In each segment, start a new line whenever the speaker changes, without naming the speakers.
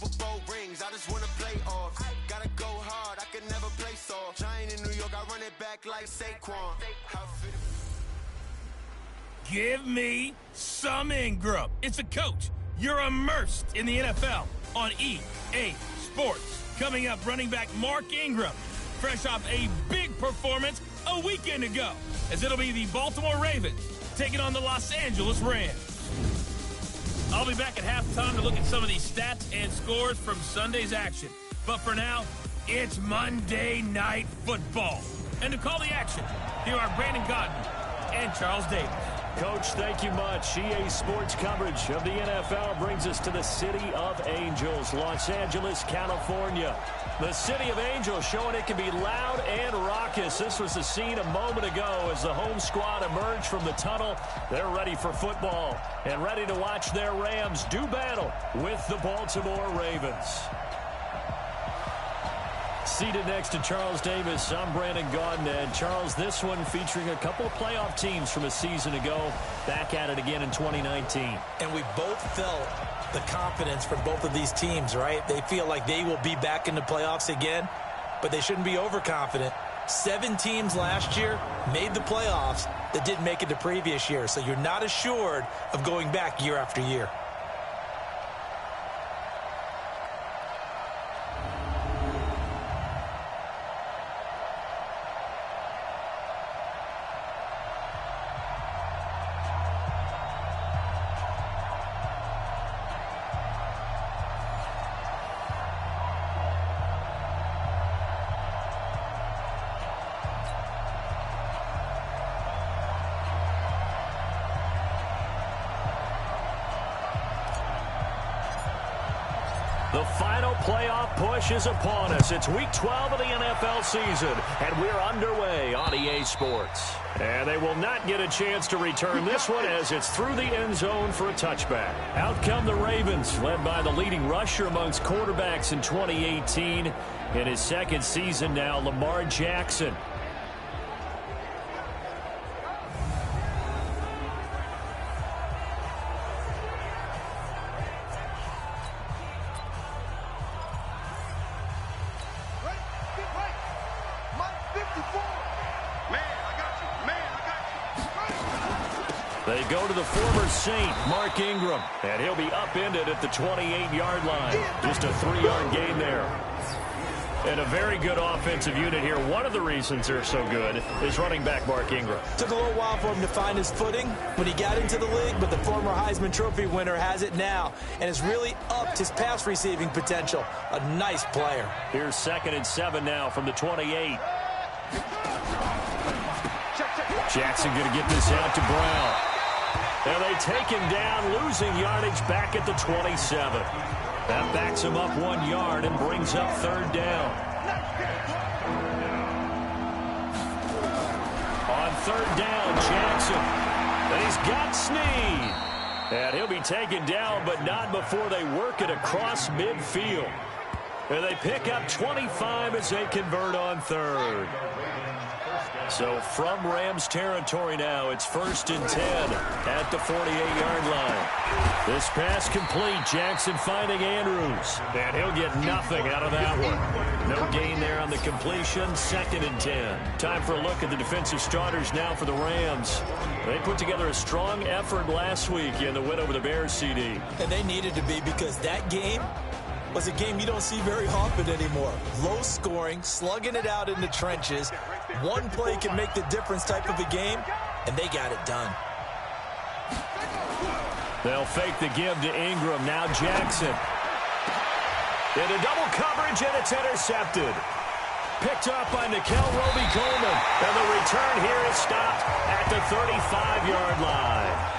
Super Bowl rings, I just want to play off. Gotta go hard, I can never play soft. Giant in New York, I run it back like Saquon.
Give me some Ingram. It's a coach. You're immersed in the NFL on EA Sports. Coming up, running back Mark Ingram, fresh off a big performance a weekend ago, as it'll be the Baltimore Ravens taking on the Los Angeles Rams. I'll be back at halftime to look at some of these stats and scores from Sunday's action. But for now, it's Monday Night Football. And to call the action, here are Brandon Godden and Charles Davis.
Coach, thank you much. EA Sports coverage of the NFL brings us to the City of Angels, Los Angeles, California. The City of Angels showing it can be loud and raucous. This was the scene a moment ago as the home squad emerged from the tunnel. They're ready for football and ready to watch their Rams do battle with the Baltimore Ravens. Seated next to Charles Davis, I'm Brandon Gaudin. And Charles, this one featuring a couple of playoff teams from a season ago, back at it again in 2019.
And we both felt the confidence from both of these teams, right? They feel like they will be back in the playoffs again, but they shouldn't be overconfident. 7 teams last year made the playoffs that didn't make it the previous year, so you're not assured of going back year after year.
The final playoff push is upon us. It's Week 12 of the NFL season, and we're underway on EA Sports. And they will not get a chance to return this one as it's through the end zone for a touchback. Out come the Ravens, led by the leading rusher amongst quarterbacks in 2018. In his second season now, Lamar Jackson. They go to the former Saint, Mark Ingram, and he'll be upended at the 28-yard line. Just a 3-yard gain there. And a very good offensive unit here. One of the reasons they're so good is running back Mark Ingram.
Took a little while for him to find his footing when he got into the league, but the former Heisman Trophy winner has it now and has really upped his pass receiving potential. A nice player.
Here's 2nd and 7 now from the 28. Jackson going to get this out to Brown. And they take him down, losing yardage back at the 27. That backs him up 1 yard and brings up 3rd down. On 3rd down, Jackson. And he's got Snead. And he'll be taken down, but not before they work it across midfield. And they pick up 25 as they convert on 3rd. So from Rams territory now, it's 1st and 10 at the 48-yard line. This pass complete. Jackson finding Andrews. And he'll get nothing out of that one. No gain there on the completion. 2nd and 10. Time for a look at the defensive starters now for the Rams. They put together a strong effort last week in the win over the Bears, CD.
And they needed to be, because that game was a game you don't see very often anymore. Low scoring, slugging it out in the trenches. One play can make the difference type of a game, and they got it done.
They'll fake the give to Ingram. Now Jackson. Into double coverage, and it's intercepted. Picked up by Nickel Roby-Coleman. And the return here is stopped at the 35-yard line.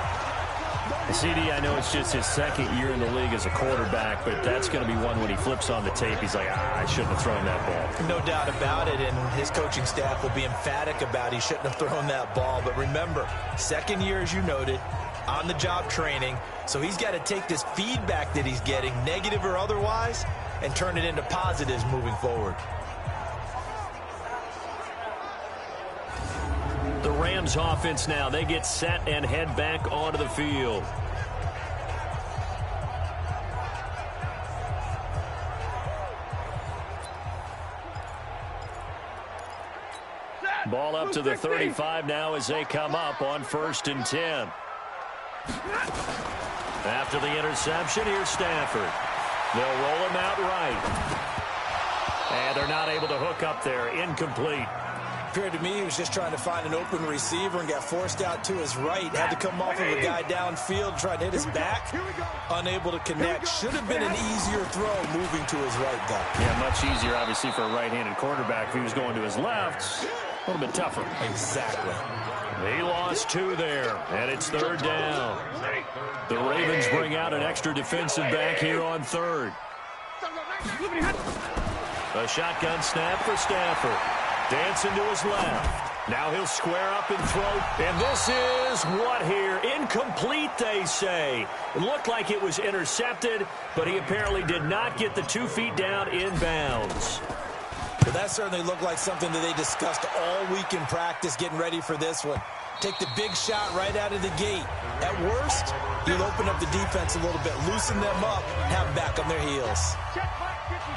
CD, I know it's just his 2nd year in the league as a quarterback, but that's going to be one when he flips on the tape. He's like, I shouldn't have thrown that ball.
No doubt about it, and his coaching staff will be emphatic about he shouldn't have thrown that ball. But remember, 2nd year, as you noted, on-the-job training, so he's got to take this feedback that he's getting, negative or otherwise, and turn it into positives moving forward.
The Rams offense now, they get set and head back onto the field. Ball up to the 35 now as they come up on 1st and 10. After the interception, here's Stafford. They'll roll him out right. And they're not able to hook up there. Incomplete.
Appeared to me he was just trying to find an open receiver and got forced out to his right. Had to come off of a guy downfield, tried to hit his back. Unable to connect. Should have been an easier throw moving to his right, though.
Yeah, much easier, obviously, for a right-handed quarterback. If he was going to his left, a little bit tougher.
Exactly.
He lost 2 there, and it's 3rd down. The Ravens bring out an extra defensive back here on 3rd. A shotgun snap for Stafford. Dancing to his left. Now he'll square up and throw. And this is what here? Incomplete, they say. It looked like it was intercepted, but he apparently did not get the 2 feet down in bounds.
But that certainly looked like something that they discussed all week in practice, getting ready for this one. Take the big shot right out of the gate. At worst, you'll open up the defense a little bit, loosen them up, have them back on their heels.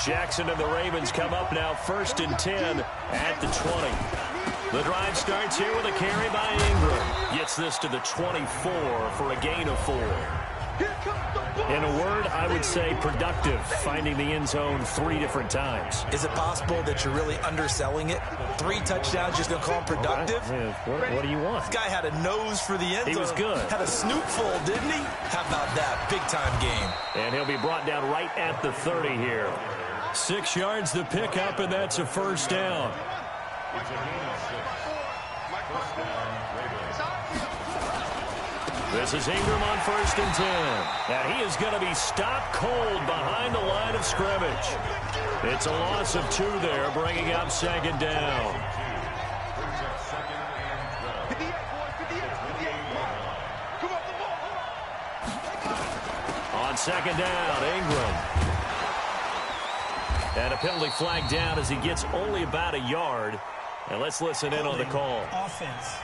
Jackson and the Ravens come up now 1st and 10 at the 20. The drive starts here with a carry by Ingram. Gets this to the 24 for a gain of 4. In a word, I would say productive, finding the end zone 3 different times.
Is it possible that you're really underselling it? 3 touchdowns, just don't call him productive?
What do you want?
This guy had a nose for the end zone.
He was good.
Had a snootful, didn't he? How about that? Big-time game.
And he'll be brought down right at the 30 here. 6 yards the pickup, and that's a 1st down. This is Ingram on 1st and 10. And he is going to be stopped cold behind the line of scrimmage. It's a loss of 2 there, bringing up 2nd down. On 2nd down, Ingram. And a penalty flag down as he gets only about a yard. And let's listen in on the call.
Offense.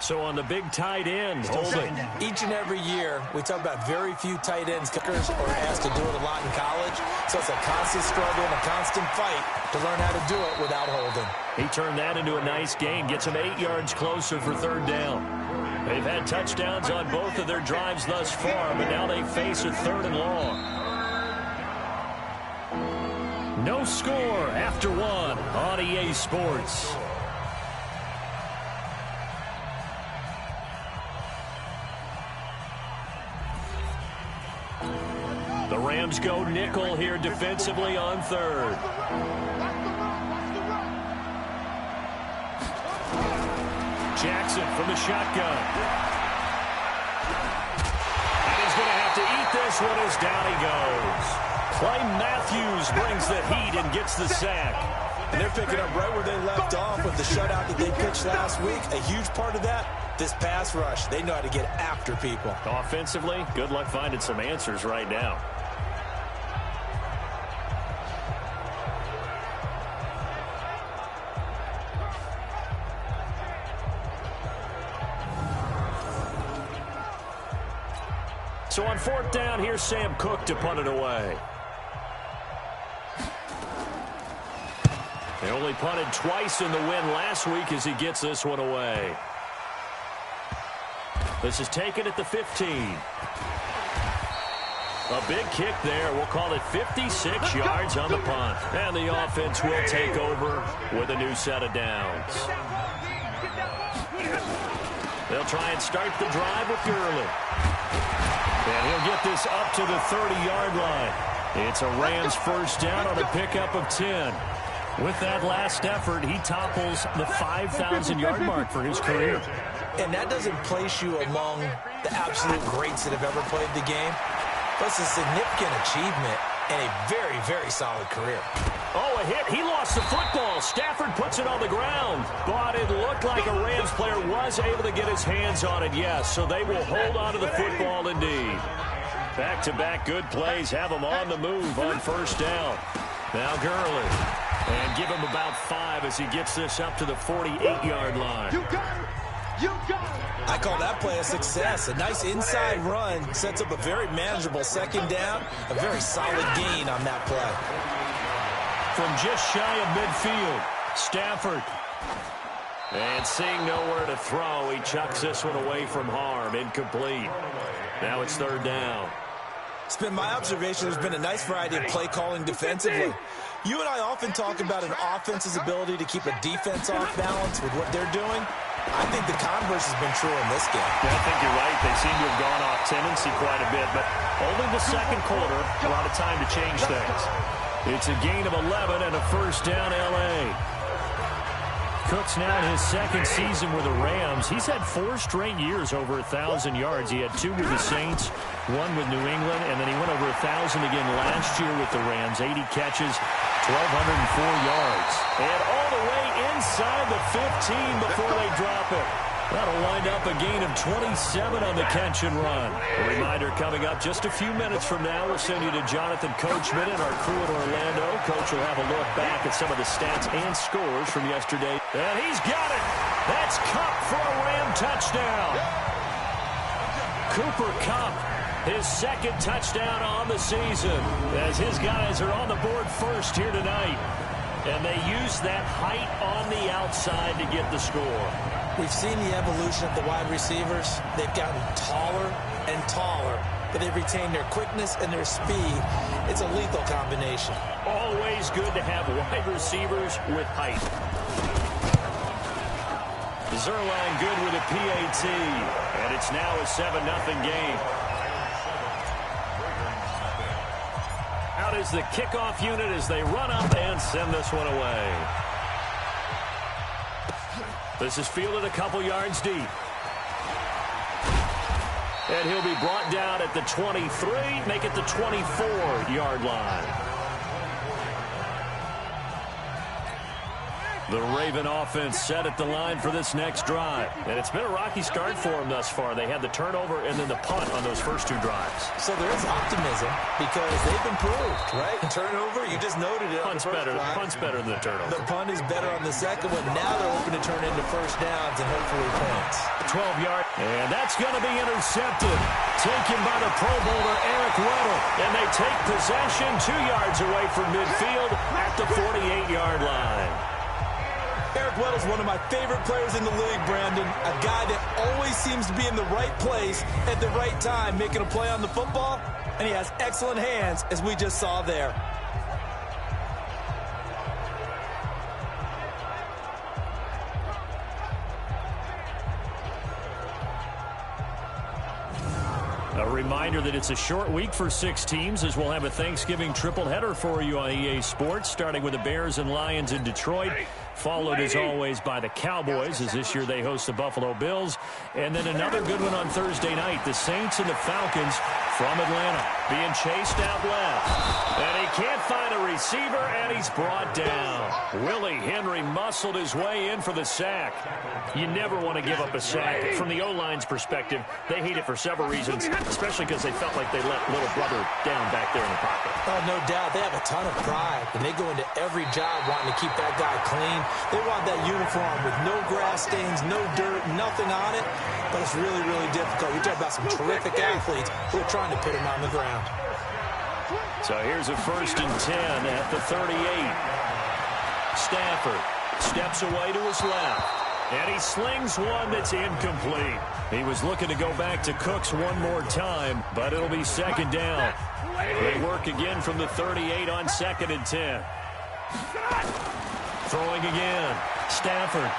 So on the big tight end, holding.
Each and every year, we talk about very few tight ends, kickers, are asked to do it a lot in college. So it's a constant struggle and a constant fight to learn how to do it without holding.
He turned that into a nice gain, gets him 8 yards closer for 3rd down. They've had touchdowns on both of their drives thus far, but now they face a 3rd and long. No score after 1 on EA Sports. The Rams go nickel here defensively on 3rd. Jackson from the shotgun. And he's going to have to eat this one as down he goes. Clay Matthews brings the heat and gets the sack.
And they're picking up right where they left off with the shutout that they pitched last week. A huge part of that, this pass rush. They know how to get after people.
Offensively, good luck finding some answers right now. So on 4th down, here's Sam Cook to punt it away. They only punted twice in the win last week as he gets this one away. This is taken at the 15. A big kick there. We'll call it 56 yards on the punt. And the offense will take over with a new set of downs. They'll try and start the drive with Gurley. And he'll get this up to the 30-yard line. It's a Rams 1st down on a pickup of 10. With that last effort, he topples the 5,000-yard mark for his career.
And that doesn't place you among the absolute greats that have ever played the game. But it's a significant achievement and a very, very solid career.
Oh, a hit. He lost the football. Stafford puts it on the ground. But it looked like a Rams player was able to get his hands on it, yes. So they will hold on to the football indeed. Back-to-back good plays have him on the move on 1st down. Now Gurley. And give him about 5 as he gets this up to the 48-yard line.
You got it. You got it.
I call that play a success. A nice inside run sets up a very manageable 2nd down. A very solid gain on that play.
from just shy of midfield. Stafford. And seeing nowhere to throw, he chucks this one away from harm. Incomplete. Now it's third down.
It's been my observation there's been a nice variety of play calling defensively. You and I often talk about an offense's ability to keep a defense off balance with what they're doing. I think the converse has been true in this game.
Yeah, I think you're right. They seem to have gone off tendency quite a bit, but only the second quarter, a lot of time to change things. It's a gain of 11 and a first down, L.A. Cook's now in his second season with the Rams. He's had 4 straight years over 1,000 yards. He had 2 with the Saints, 1 with New England, and then he went over 1,000 again last year with the Rams. 80 catches, 1,204 yards. And all the way inside the 15 before they drop it. That'll wind up a gain of 27 on the catch and run. A reminder coming up just a few minutes from now. We'll send you to Jonathan Coachman and our crew in Orlando. Coach will have a look back at some of the stats and scores from yesterday. And he's got it. That's Kupp for a Ram touchdown. Cooper Kupp, his second touchdown on the season, as his guys are on the board first here tonight. And they use that height on the outside to get the score.
We've seen the evolution of the wide receivers. They've gotten taller and taller, but they've retained their quickness and their speed. It's a lethal combination.
Always good to have wide receivers with height. Zerline good with a PAT, and it's now a 7-0 game. Out is the kickoff unit as they run up and send this one away. This is fielded a couple yards deep. And he'll be brought down at the 23, make it the 24-yard line. The Raven offense set at the line for this next drive. And it's been a rocky start for them thus far. They had the turnover and then the punt on those first 2 drives.
So there is optimism because they've improved, right? Turnover, you just noted it.
Punt's better than the turnover.
The punt is better on the second one. Now they're hoping to turn into first downs and hopefully points.
12-yard. And that's going to be intercepted. Taken by the Pro Bowler, Eric Weddle. And they take possession 2 yards away from midfield at the 48-yard line.
Eric Weddle's one of my favorite players in the league, Brandon. A guy that always seems to be in the right place at the right time, making a play on the football, and he has excellent hands, as we just saw there.
A reminder that it's a short week for 6 teams as we'll have a Thanksgiving triple header for you on EA Sports, starting with the Bears and Lions in Detroit, followed as always by the Cowboys as this year they host the Buffalo Bills, and then another good one on Thursday night, the Saints and the Falcons from Atlanta being chased out left. And he can't find a receiver, and he's brought down. Willie Henry muscled his way in for the sack. You never want to give up a sack. From the O-line's perspective, they hate it for several reasons, especially because they felt like they let little brother down back there in the pocket.
Oh, no doubt. They have a ton of pride, and they go into every job wanting to keep that guy clean. They want that uniform with no grass stains, no dirt, nothing on it, but it's really, really difficult. You're talking about some terrific athletes who are trying to put him on the ground.
So here's a 1st and 10 at the 38. Stafford steps away to his left. And he slings one that's incomplete. He was looking to go back to Cooks one more time, but it'll be 2nd down. They work again from the 38 on 2nd and 10. Throwing again. Stafford.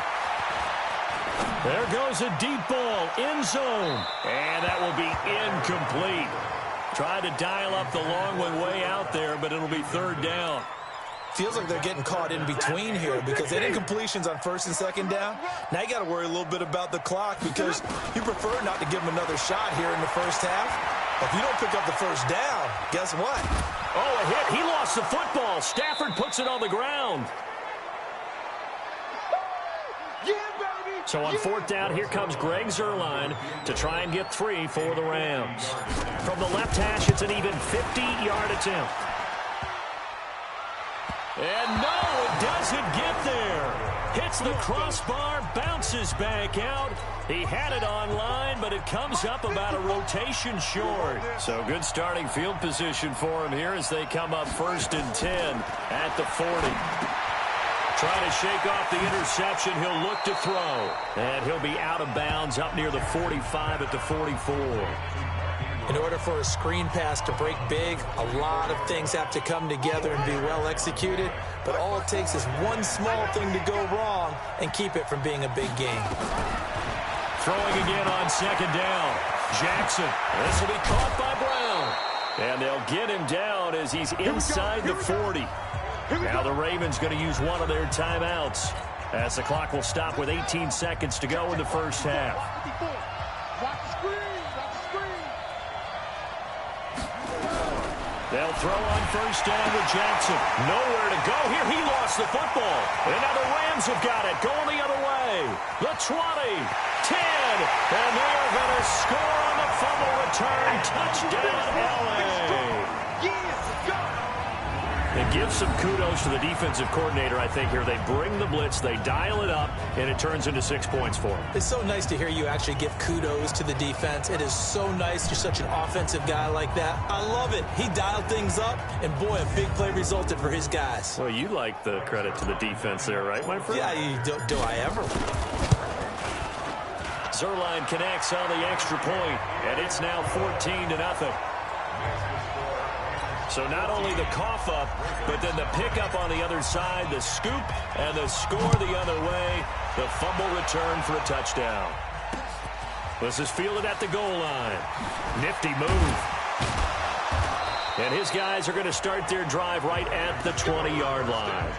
There goes a deep ball. End zone. And that will be incomplete. Tried to dial up the long one way out there, but it'll be 3rd down.
Feels like they're getting caught in between here because they did incompletions on 1st and 2nd down. Now you got to worry a little bit about the clock because you prefer not to give them another shot here in the first half. If you don't pick up the 1st down, guess what?
Oh, a hit. He lost the football. Stafford puts it on the ground. So on 4th down, here comes Greg Zerline to try and get 3 for the Rams. From the left hash, it's an even 50-yard attempt. And no, it doesn't get there. Hit hits the crossbar, bounces back out. He had it online, but it comes up about a rotation short. So good starting field position for him here as they come up 1st and 10 at the 40. Trying to shake off the interception. He'll look to throw. And he'll be out of bounds up near the 45 at the 44.
In order for a screen pass to break big, a lot of things have to come together and be well executed. But all it takes is one small thing to go wrong and keep it from being a big game.
Throwing again on 2nd down. Jackson. This will be caught by Brown. And they'll get him down as he's inside the 40. Now the Ravens going to use one of their timeouts as the clock will stop with 18 seconds to go in the first half. They'll throw on 1st down with Jackson. Nowhere to go here. He lost the football. And now the Rams have got it. Going the other way. The 20, 10. And they are going to score on the fumble return. Touchdown, L.A. It gives some kudos to the defensive coordinator, I think, here. They bring the blitz, they dial it up, and it turns into 6 points for them.
It's so nice to hear you actually give kudos to the defense. It is so nice. You're such an offensive guy like that. I love it. He dialed things up, and boy, a big play resulted for his guys.
Well, you like the credit to the defense there, right, my friend?
Yeah, do I ever?
Zerline connects on the extra point, and it's now 14-0. So not only the cough up, but then the pickup on the other side, the scoop, and the score the other way. The fumble return for a touchdown. This is fielded at the goal line. Nifty move. And his guys are going to start their drive right at the 20-yard line.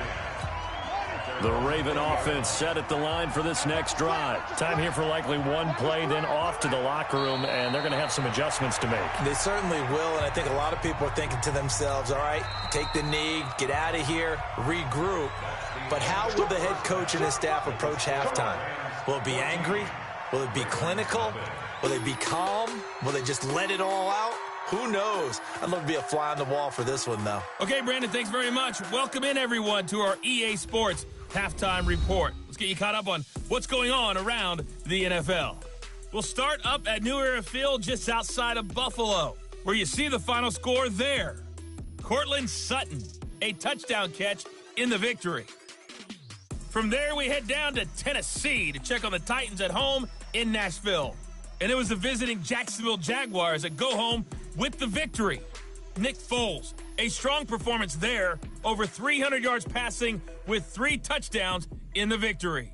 The Raven offense set at the line for this next drive. Time here for likely one play, then off to the locker room, and they're going to have some adjustments to make.
They certainly will, and I think a lot of people are thinking to themselves, all right, take the knee, get out of here, regroup. But how will the head coach and his staff approach halftime? Will it be angry? Will it be clinical? Will they be calm? Will they just let it all out? Who knows? I'd love to be a fly on the wall for this one, though.
Okay, Brandon, thanks very much. Welcome in, everyone, to our EA Sports Halftime Report. Let's get you caught up on what's going on around the NFL. We'll start up at New Era Field just outside of Buffalo, where you see the final score there. Cortland Sutton, a touchdown catch in the victory. From there, we head down to Tennessee to check on the Titans at home in Nashville. And it was the visiting Jacksonville Jaguars that go home with the victory. Nick Foles, a strong performance there, over 300 yards passing with 3 touchdowns in the victory.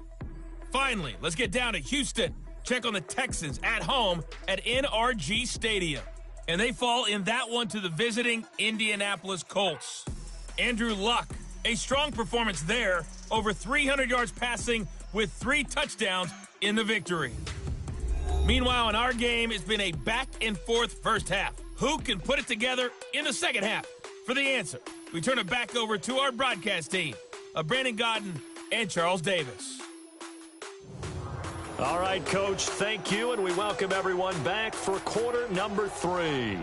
Finally, let's get down to Houston. Check on the Texans at home at NRG Stadium. And they fall in that one to the visiting Indianapolis Colts. Andrew Luck, a strong performance there, over 300 yards passing with 3 touchdowns in the victory. Meanwhile, in our game, it's been a back-and-forth first half. Who can put it together in the second half? For the answer, we turn it back over to our broadcast team of Brandon Godden and Charles Davis.
All right, Coach, thank you, and we welcome everyone back for quarter number 3.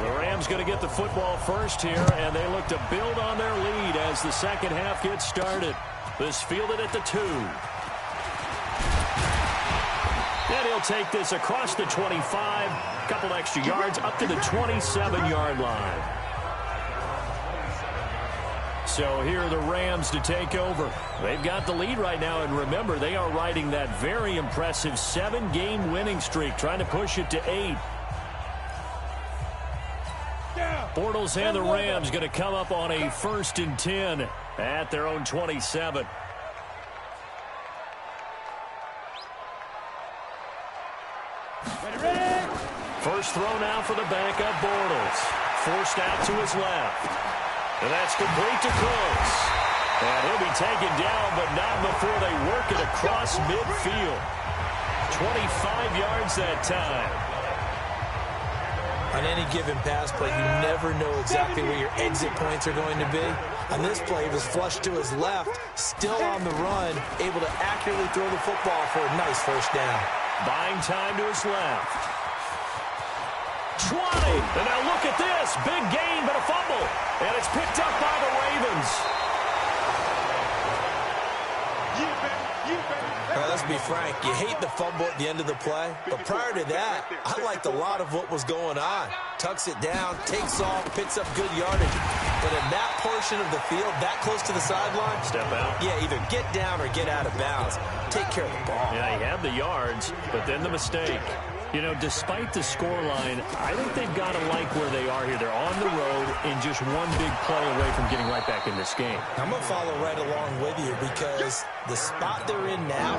The Rams going to get the football first here, and they look to build on their lead as the second half gets started. This fielded at the 2. And he'll take this across the 25, a couple extra yards, up to the 27-yard line. So here are the Rams to take over. They've got the lead right now, and remember, they are riding that very impressive 7-game winning streak, trying to push it to 8. Bortles and the Rams going to come up on a 1st and 10 at their own 27. First throw now for the backup Bortles. Forced out to his left. And that's complete to Close. And he'll be taken down, but not before they work it across midfield. 25 yards that time.
On any given pass play, you never know exactly where your exit points are going to be. On this play, he was flushed to his left, still on the run, able to accurately throw the football for a nice first down.
Buying time to his left. 20. And now look at this. Big gain, but a fumble. And it's picked up by the Ravens.
All right, let's be frank. You hate the fumble at the end of the play, but prior to that, I liked a lot of what was going on. Tucks it down, takes off, picks up good yardage. But in that portion of the field, that close to the sideline,
step out.
Yeah, either get down or get out of bounds. Take care of the ball.
Yeah, he had the yards, but then the mistake. You know, despite the scoreline, I think they've got to like where they are here. They're on the road and just one big play away from getting right back in this game.
I'm going to follow right along with you because the spot they're in now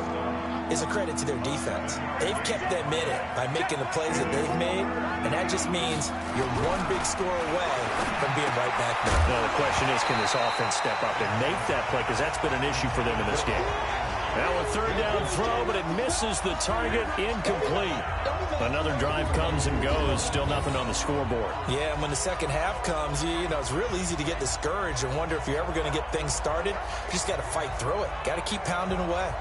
is a credit to their defense. They've kept them in it by making the plays that they've made, and that just means you're one big score away from being right back there.
Now, the question is, can this offense step up and make that play? Because that's been an issue for them in this game. Now a third down throw, but it misses the target, incomplete. Another drive comes and goes, still nothing on the scoreboard.
Yeah, and when the second half comes, you know, it's real easy to get discouraged and wonder if you're ever going to get things started. You just got to fight through it. Got to keep pounding away.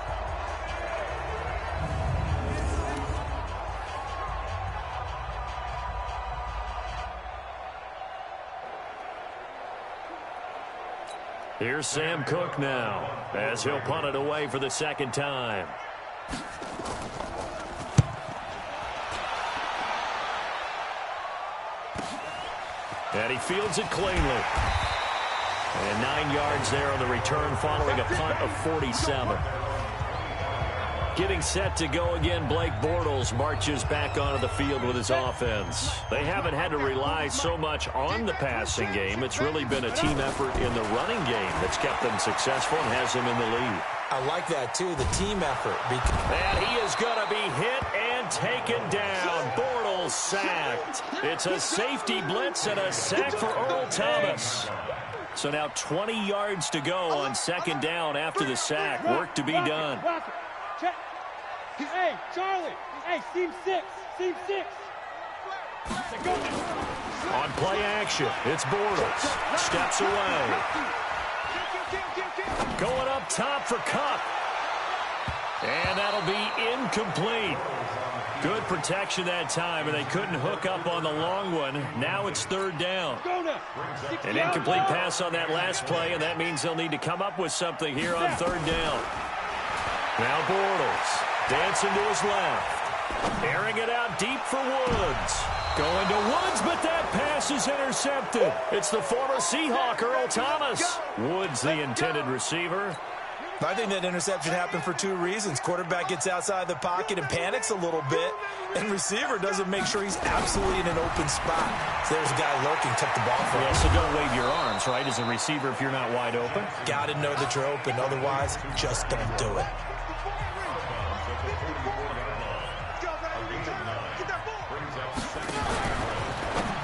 Here's Sam Cook now, as he'll punt it away for the second time. And he fields it cleanly. And 9 yards there on the return following a punt of 47. Getting set to go again, Blake Bortles marches back onto the field with his offense. They haven't had to rely so much on the passing game. It's really been a team effort in the running game that's kept them successful and has them in the lead.
I like that, too, the team effort.
And he is going to be hit and taken down. Bortles sacked. It's a safety blitz and a sack for Earl Thomas. So now 20 yards to go on second down after the sack. Work to be done.
Check. Hey, Charlie. Hey, seam 6. Seam 6.
On play action, it's Bortles. Steps away. Going up top for Cup. And that'll be incomplete. Good protection that time, and they couldn't hook up on the long one. Now it's third down. An incomplete pass on that last play, and that means they'll need to come up with something here on third down. Now Bortles dancing to his left. Airing it out deep for Woods. Going to Woods, but that pass is intercepted. It's the former Seahawk, Earl Thomas. Woods, the intended receiver.
I think that interception happened for 2 reasons. Quarterback gets outside the pocket and panics a little bit, and receiver doesn't make sure he's absolutely in an open spot. So there's a guy lurking, took the ball from him.
Yeah, so don't wave your arms, right, as a receiver if you're not wide open.
Got to know that you're open. Otherwise, just don't do it.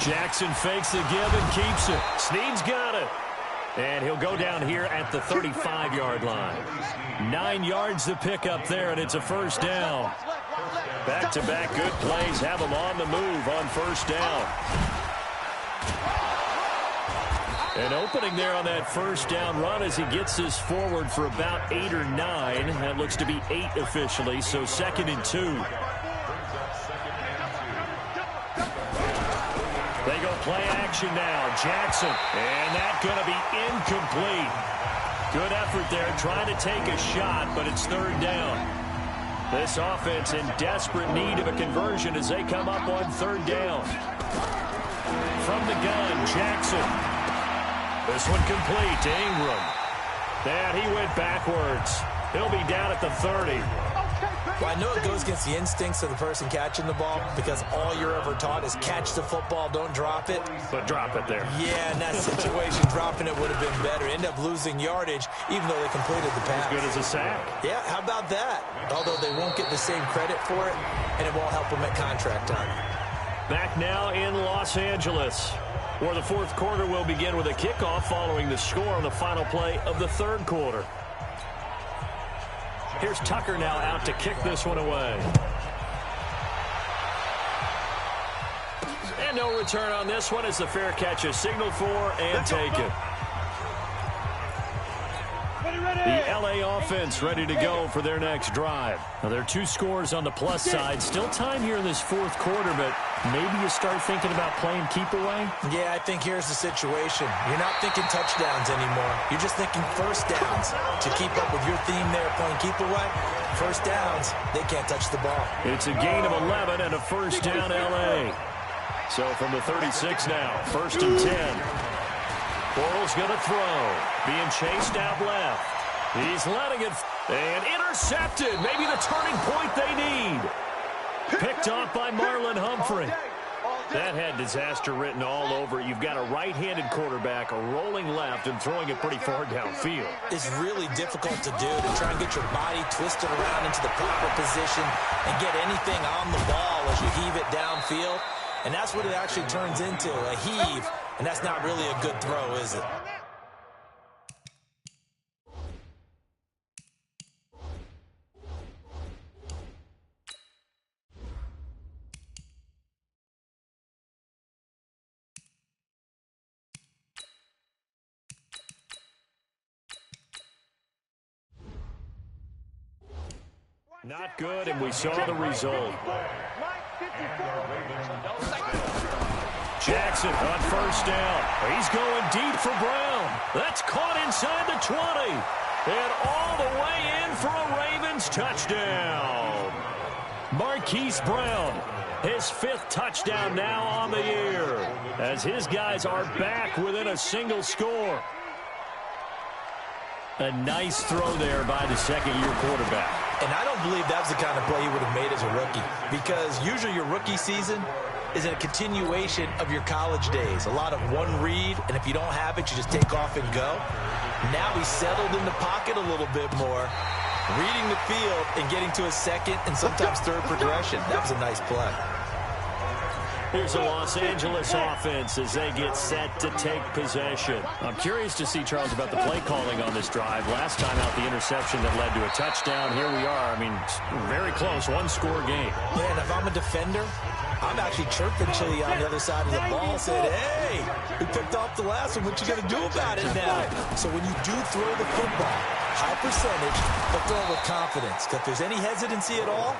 Jackson fakes the give and keeps it. Snead's got it. And he'll go down here at the 35-yard line. 9 yards to pick up there, and it's a first down. Back-to-back good plays have him on the move on first down. An opening there on that first down run as he gets this forward for about 8 or 9. That looks to be 8 officially, so 2nd and 2. They go play action now. Jackson. And that's going to be incomplete. Good effort there trying to take a shot, but it's third down. This offense in desperate need of a conversion as they come up on third down. From the gun, Jackson. This one complete to Ingram. And he went backwards. He'll be down at the 30.
Well, I know it goes against the instincts of the person catching the ball because all you're ever taught is catch the football, don't drop it.
But drop it there.
Yeah, in that situation, dropping it would have been better. End up losing yardage, even though they completed the pass.
As good as a sack.
Yeah, how about that? Although they won't get the same credit for it, and it won't help them at contract time. Back
now in Los Angeles, where the fourth quarter will begin with a kickoff following the score on the final play of the third quarter. Here's Tucker now out to kick this one away. And no return on this one as the fair catch is signaled for and taken. The LA offense ready to go for their next drive. Now, there are 2 scores on the plus side. Still time here in this fourth quarter, but maybe you start thinking about playing keep away?
Yeah, I think here's the situation. You're not thinking touchdowns anymore. You're just thinking first downs. To keep up with your theme there, playing keep away, first downs, they can't touch the ball.
It's a gain of 11 and a first down, L.A. So from the 36 now, 1st and 10. Bortles going to throw. Being chased out left. He's letting it, and intercepted. Maybe the turning point they need. Picked off by Marlon Humphrey. That had disaster written all over it. You've got a right-handed quarterback rolling left and throwing it pretty far downfield.
It's really difficult to do, to try and get your body twisted around into the proper position and get anything on the ball as you heave it downfield. And that's what it actually turns into, a heave. And that's not really a good throw, is it?
Not good, and we saw the result. Jackson on first down. He's going deep for Brown. That's caught inside the 20. And all the way in for a Ravens touchdown. Marquise Brown, his 5th touchdown now on the year, as his guys are back within a single score. A nice throw there by the second-year quarterback.
And I don't believe that's the kind of play he would have made as a rookie, because usually your rookie season is a continuation of your college days. A lot of one read, and if you don't have it, you just take off and go. Now he's settled in the pocket a little bit more, reading the field and getting to a second and sometimes third progression. That was a nice play.
Here's a Los Angeles offense as they get set to take possession. I'm curious to see, Charles, about the play calling on this drive. Last time out, the interception that led to a touchdown. Here we are. I mean, very close, one-score game.
Yeah, and if I'm a defender, I'm actually chirping Chili on the other side of the ball, saying, hey, we picked off the last one. What you going to do about it now? So when you do throw the football, high percentage, but throw it with confidence. If there's any hesitancy at all,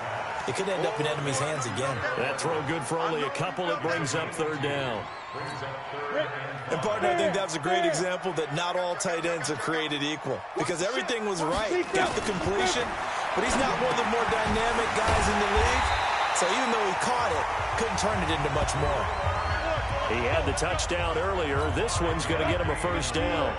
it could end up in enemy's hands again.
That throw good for only a couple. It brings up 3rd down.
And, partner, I think that was a great example that not all tight ends are created equal, because everything was right. Got the completion, but he's not one of the more dynamic guys in the league. So even though he caught it, couldn't turn it into much more.
He had the touchdown earlier. This one's going to get him a first down.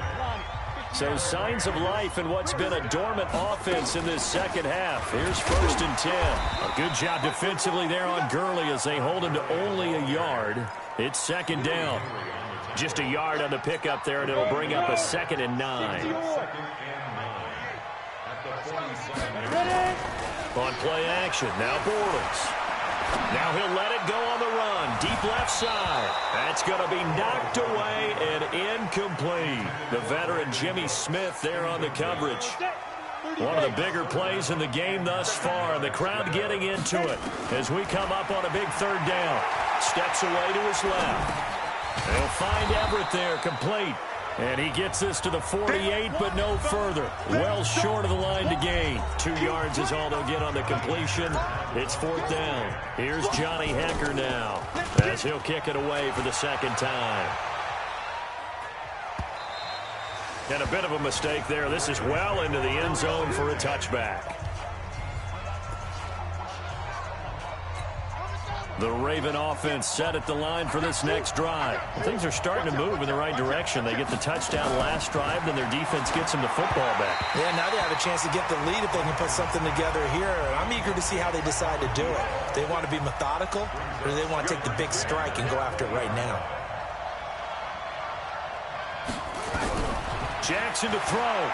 So signs of life in what's been a dormant offense in this second half. Here's 1st and 10. A good job defensively there on Gurley as they hold him to only a yard. It's 2nd down. Just a yard on the pickup there, and it'll bring up a 2nd and 9. On play action, now Bortles. Now he'll let it go on the run. Deep left side. That's going to be knocked away and incomplete. The veteran Jimmy Smith there on the coverage. One of the bigger plays in the game thus far. And the crowd getting into it as we come up on a big 3rd down. Steps away to his left. They'll find Everett there, complete. And he gets this to the 48, but no further. Well short of the line to gain. 2 yards is all they'll get on the completion. It's 4th down. Here's Johnny Hecker now, as he'll kick it away for the 2nd time. And a bit of a mistake there. This is well into the end zone for a touchback. The Raven offense set at the line for this next drive. Things are starting to move in the right direction. They get the touchdown last drive, then their defense gets them the football back.
Yeah, now they have a chance to get the lead if they can put something together here. I'm eager to see how they decide to do it. They want to be methodical, or do they want to take the big strike and go after it right now?
Jackson to throw.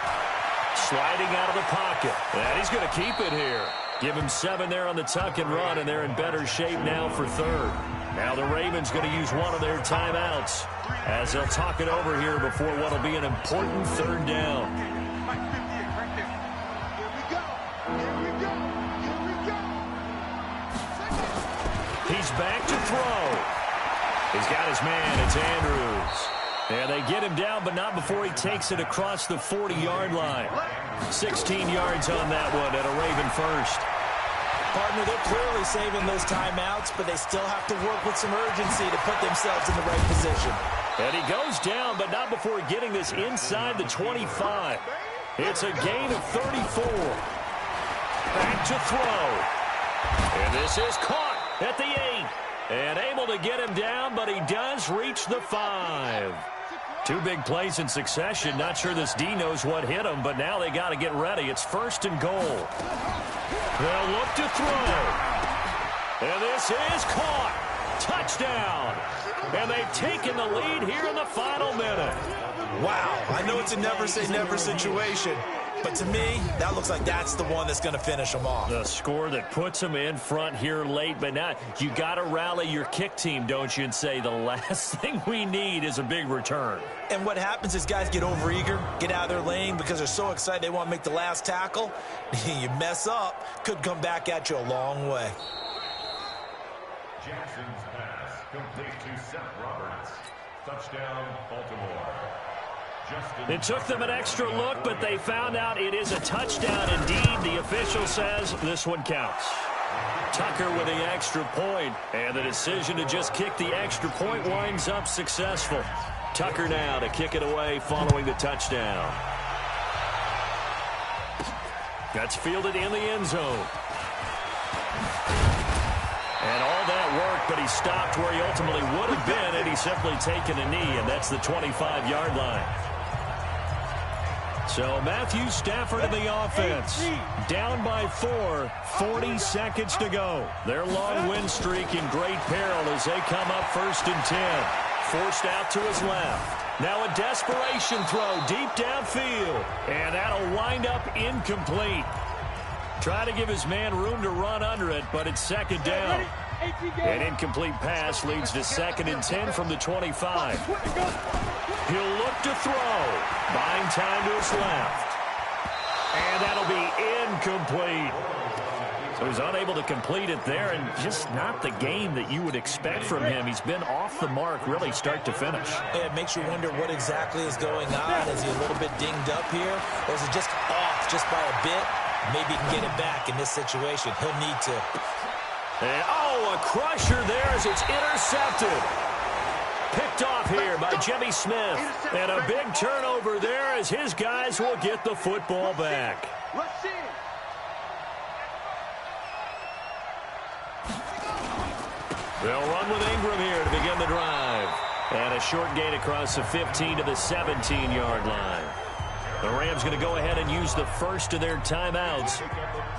Sliding out of the pocket. And he's going to keep it here. Give him 7 there on the tuck and run, and they're in better shape now for 3rd. Now the Ravens going to use one of their timeouts as they'll talk it over here before what will be an important 3rd down. He's back to throw. He's got his man. It's Andrews. And they get him down, but not before he takes it across the 40-yard line. 16 yards on that one at a Raven first.
Partner, they're clearly saving those timeouts, but they still have to work with some urgency to put themselves in the right position.
And he goes down, but not before getting this inside the 25. It's a gain of 34. Back to throw. And this is caught at the 8. And able to get him down, but he does reach the 5. 2 big plays in succession. Not sure this D knows what hit him, but now they got to get ready. It's 1st and goal. They'll look to throw. And this is caught. Touchdown. And they've taken the lead here in the final minute.
Wow, I know it's a never-say-never situation, but to me, that looks like that's the one that's going to finish them off.
The score that puts them in front here late, but now you got to rally your kick team, don't you, and say the last thing we need is a big return.
And what happens is guys get overeager, get out of their lane because they're so excited they want to make the last tackle. You mess up, could come back at you a long way.
Jackson's pass complete to Seth Roberts. Touchdown, Baltimore.
It took them an extra look, but they found out it is a touchdown indeed. The official says this one counts. Tucker with the extra point, and the decision to just kick the extra point winds up successful. Tucker now to kick it away following the touchdown. That's fielded in the end zone. And all that work, but he stopped where he ultimately would have been had he simply taken a knee, and that's the 25-yard line. So Matthew Stafford in the offense. Down by 4, 40 seconds to go. Their long win streak in great peril as they come up 1st and 10. Forced out to his left. Now a desperation throw deep downfield. And that'll wind up incomplete. Try to give his man room to run under it, but it's 2nd down. An incomplete pass leads to 2nd and 10 from the 25. He'll look to throw. Buying time to his left. And that'll be incomplete. So he's unable to complete it there, and just not the game that you would expect from him. He's been off the mark really start to finish.
It makes you wonder what exactly is going on. Is he a little bit dinged up here, or is it just off just by a bit? Maybe he can get it back in this situation. He'll need to.
And, a crusher there as it's intercepted. Picked off here by Jimmy Smith. And a big turnover there as his guys will get the football back. They'll run with Ingram here to begin the drive. And a short gain across the 15 to the 17-yard line. The Rams going to go ahead and use the first of their timeouts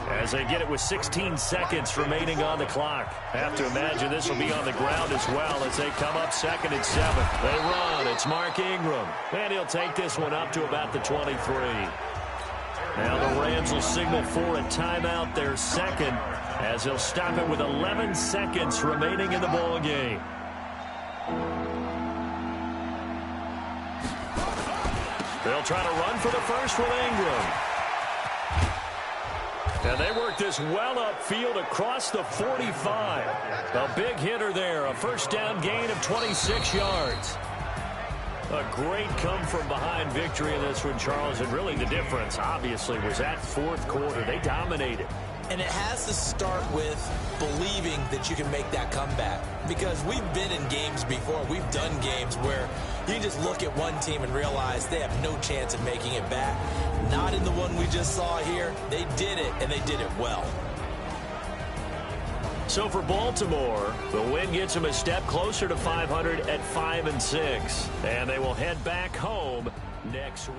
as they get it with 16 seconds remaining on the clock. Have to imagine this will be on the ground as well as they come up 2nd and 7. They run. It's Mark Ingram. And he'll take this one up to about the 23. Now the Rams will signal for a timeout, their 2nd, as they'll stop it with 11 seconds remaining in the ball game. They'll try to run for the first with Ingram. And they work this well upfield across the 45. A big hitter there, a 1st down gain of 26 yards. A great come-from-behind victory in this one, Charles, and really the difference, obviously, was that 4th quarter. They dominated.
And it has to start with believing that you can make that comeback. Because we've been in games before. We've done games where you just look at one team and realize they have no chance of making it back. Not in the one we just saw here. They did it, and they did it well.
So for Baltimore, the win gets them a step closer to 500 at 5-6. And they will head back home next week.